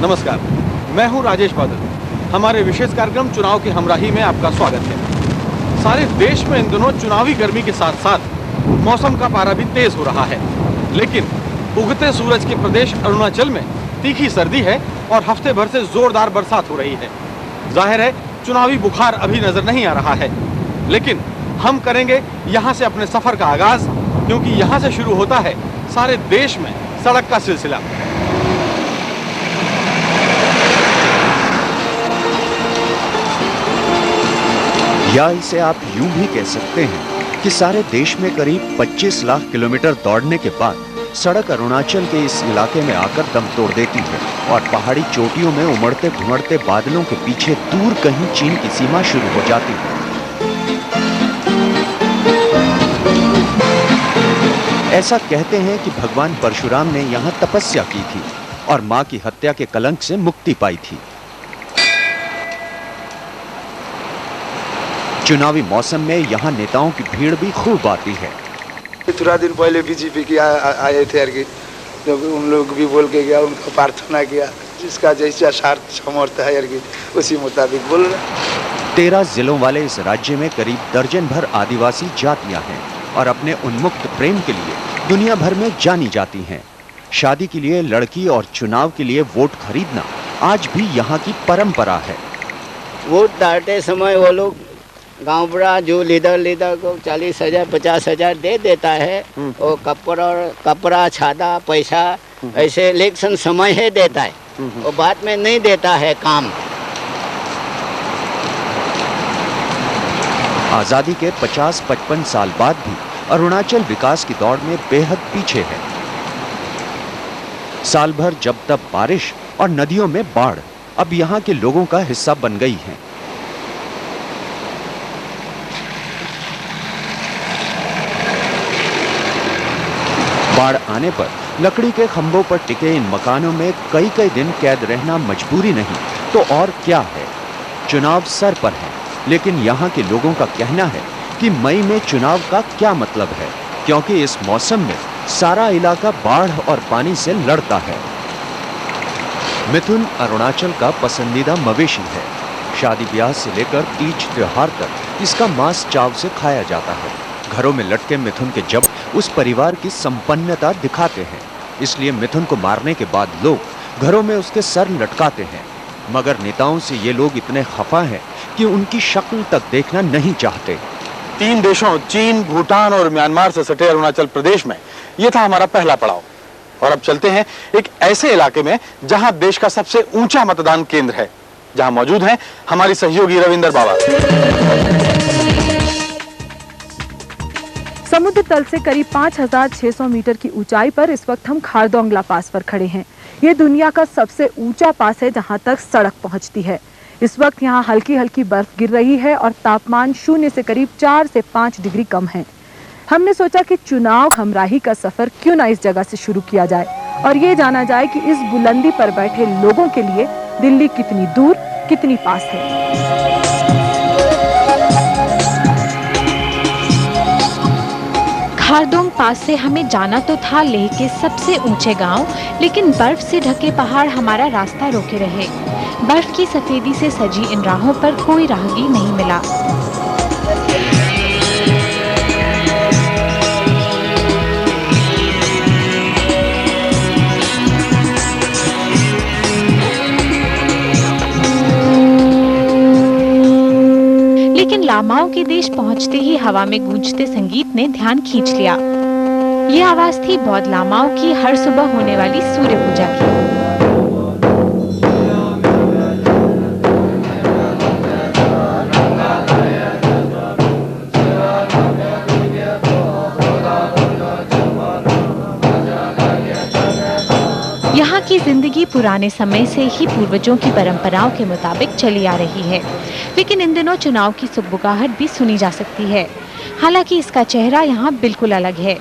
नमस्कार, मैं हूं राजेश बादल। हमारे विशेष कार्यक्रम चुनाव की हमराही में आपका स्वागत है। सारे देश में इन दिनों चुनावी गर्मी के साथ साथ मौसम का पारा भी तेज हो रहा है, लेकिन उगते सूरज के प्रदेश अरुणाचल में तीखी सर्दी है और हफ्ते भर से जोरदार बरसात हो रही है। जाहिर है चुनावी बुखार अभी नजर नहीं आ रहा है, लेकिन हम करेंगे यहाँ से अपने सफर का आगाज, क्योंकि यहाँ से शुरू होता है सारे देश में सड़क का सिलसिला। या इसे आप यूं भी कह सकते हैं कि सारे देश में करीब 25 लाख किलोमीटर दौड़ने के बाद सड़क अरुणाचल के इस इलाके में आकर दम तोड़ देती है और पहाड़ी चोटियों में उमड़ते घुमड़ते बादलों के पीछे दूर कहीं चीन की सीमा शुरू हो जाती है। ऐसा कहते हैं कि भगवान परशुराम ने यहाँ तपस्या की थी और माँ की हत्या के कलंक से मुक्ति पाई थी। चुनावी मौसम में यहाँ नेताओं की भीड़ भी खूब आती है। थोड़ा दिन पहले बीजेपी की आए थे यार, जब उन लोग भी बोल के गया, उनको प्रार्थना किया, जिसका जैसा सामर्थ्य है यार उसी मुताबिक बोल रहे। 13 जिलों वाले इस राज्य में करीब दर्जन भर आदिवासी जातियां हैं और अपने उन्मुक्त प्रेम के लिए दुनिया भर में जानी जाती हैं। शादी के लिए लड़की और चुनाव के लिए वोट खरीदना आज भी यहाँ की परंपरा है। वोट डालते समय वो लोग गांव बड़ा जो लीडर को 40,000 50,000 दे देता है। वो कपड़ा छाता पैसा ऐसे इलेक्शन समय है देता है, वो बाद में नहीं देता है काम। आजादी के 50-55 साल बाद भी अरुणाचल विकास की दौड़ में बेहद पीछे है। साल भर जब तब बारिश और नदियों में बाढ़ अब यहाँ के लोगों का हिस्सा बन गई है। बाढ़ आने पर लकड़ी के खंभों पर टिके इन मकानों में कई दिन कैद रहना मजबूरी नहीं तो और क्या है। चुनाव सर पर है, लेकिन यहाँ के लोगों का कहना है कि मई में चुनाव का क्या मतलब है, क्योंकि इस मौसम में सारा इलाका बाढ़ और पानी से लड़ता है। मिथुन अरुणाचल का पसंदीदा मवेशी है। शादी ब्याह से लेकर तीज त्योहार तक इसका मांस चाव से खाया जाता है। घरों में लटके मिथुन के जब उस परिवार की संपन्नता दिखाते हैं, इसलिए मिथुन को मारने के बाद लोग घरों में उसके सर लटकाते हैं। मगर नेताओं से ये लोग इतने खफा हैं कि उनकी शक्ल तक देखना नहीं चाहते। 3 देशों चीन, भूटान और म्यांमार से सटे अरुणाचल प्रदेश में यह था हमारा पहला पड़ाव, और अब चलते हैं एक ऐसे इलाके में जहां देश का सबसे ऊंचा मतदान केंद्र है, जहां मौजूद हैं हमारी सहयोगी रविंदर बाबा। समुद्र तल से करीब 5,600 मीटर की ऊंचाई पर इस वक्त हम खारदोंगला पास पर खड़े हैं। ये दुनिया का सबसे ऊंचा पास है जहां तक सड़क पहुंचती है। इस वक्त यहाँ हल्की हल्की बर्फ गिर रही है और तापमान 0 से करीब 4 से 5 डिग्री कम है। हमने सोचा कि चुनाव हमराही का सफर क्यों ना इस जगह से शुरू किया जाए और ये जाना जाए कि इस बुलंदी पर बैठे लोगों के लिए दिल्ली कितनी दूर कितनी पास है। खारदोंग पास से हमें जाना तो था लेह के सबसे ऊंचे गांव, लेकिन बर्फ से ढके पहाड़ हमारा रास्ता रोके रहे। बर्फ की सफेदी से सजी इन राहों पर कोई राहगीर नहीं मिला। लेकिन लामाओं के देश पहुंचते ही हवा में गूंजते संगीत ने ध्यान खींच लिया। ये आवाज थी बौद्ध लामाओं की हर सुबह होने वाली सूर्य पूजा की। यहाँ की जिंदगी पुराने समय से ही पूर्वजों की परंपराओं के मुताबिक चली आ रही है, लेकिन इन दिनों चुनाव की सुगबुगाहट भी सुनी जा सकती है। हालांकि इसका चेहरा यहाँ बिल्कुल अलग है।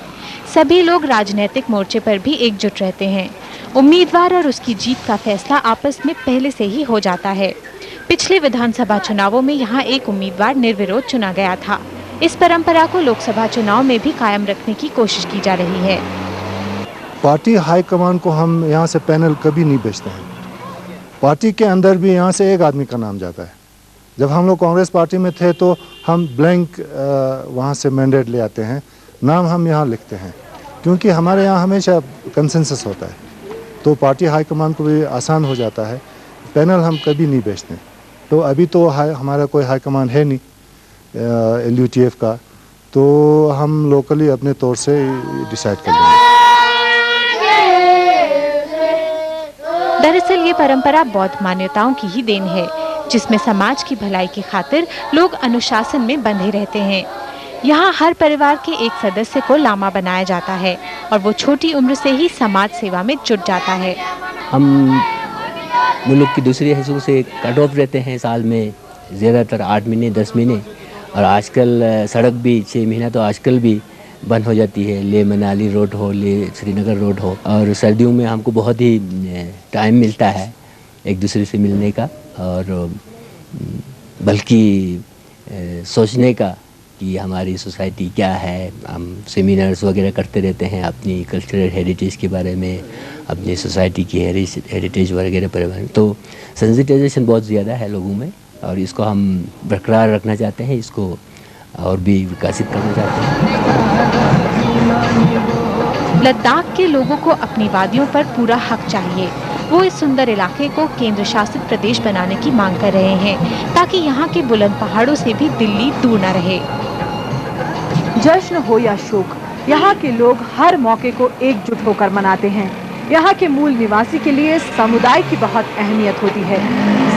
सभी लोग राजनीतिक मोर्चे पर भी एकजुट रहते हैं। उम्मीदवार और उसकी जीत का फैसला आपस में पहले से ही हो जाता है। पिछले विधानसभा चुनावों में यहाँ एक उम्मीदवार निर्विरोध चुना गया था। इस परंपरा को लोकसभा चुनाव में भी कायम रखने की कोशिश की जा रही है। पार्टी हाईकमान को हम यहाँ से पैनल कभी नहीं भेजते हैं। पार्टी के अंदर भी यहाँ से एक आदमी का नाम जाता है। जब हम लोग कांग्रेस पार्टी में थे तो हम ब्लैंक वहाँ से मैंडेट ले आते हैं, नाम हम यहाँ लिखते हैं, क्योंकि हमारे यहाँ हमेशा कंसेंसस होता है, तो पार्टी हाईकमान को भी आसान हो जाता है। पैनल हम कभी नहीं बेचते। तो अभी तो हमारा कोई हाईकमान है नहीं LUTF का, तो हम लोकली अपने तौर से डिसाइड कर लेंगे। दरअसल ये परंपरा बौद्ध मान्यताओं की ही देन है, जिसमें समाज की भलाई की खातिर लोग अनुशासन में बंधे रहते हैं। यहाँ हर परिवार के एक सदस्य को लामा बनाया जाता है और वो छोटी उम्र से ही समाज सेवा में जुट जाता है। हम मुल्क की दूसरी हिस्सों से कट ऑफ रहते हैं साल में ज़्यादातर 8 महीने 10 महीने, और आजकल सड़क भी 6 महीना तो आजकल भी बंद हो जाती है। ले मनाली रोड हो, ले श्रीनगर रोड हो, और सर्दियों में हमको बहुत ही टाइम मिलता है एक दूसरे से मिलने का, और बल्कि सोचने का कि हमारी सोसाइटी क्या है। हम सेमिनार्स वगैरह करते रहते हैं अपनी कल्चरल हेरिटेज के बारे में, अपनी सोसाइटी की हेरिटेज वगैरह पर। तो सेंसिटाइजेशन बहुत ज़्यादा है लोगों में, और इसको हम बरकरार रखना चाहते हैं, इसको और भी विकसित करना चाहते हैं। लद्दाख के लोगों को अपनी वादियों पर पूरा हक चाहिए। वो इस सुंदर इलाके को केंद्र शासित प्रदेश बनाने की मांग कर रहे हैं, ताकि यहाँ के बुलंद पहाड़ों से भी दिल्ली दूर न रहे। जश्न हो या शोक, यहाँ के लोग हर मौके को एकजुट होकर मनाते हैं। यहाँ के मूल निवासी के लिए समुदाय की बहुत अहमियत होती है।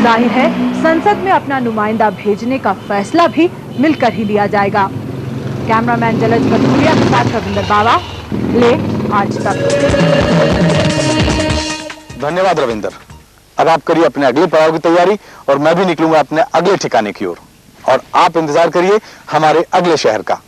जाहिर है संसद में अपना नुमाइंदा भेजने का फैसला भी मिलकर ही लिया जाएगा। कैमरामैन जलज भदौरिया के साथ रविंदर बावा, ले आज तक। धन्यवाद रविंदर। अब आप करिए अपने अगले पड़ाव की तैयारी और मैं भी निकलूंगा अपने अगले ठिकाने की ओर, और आप इंतजार करिए हमारे अगले शहर का।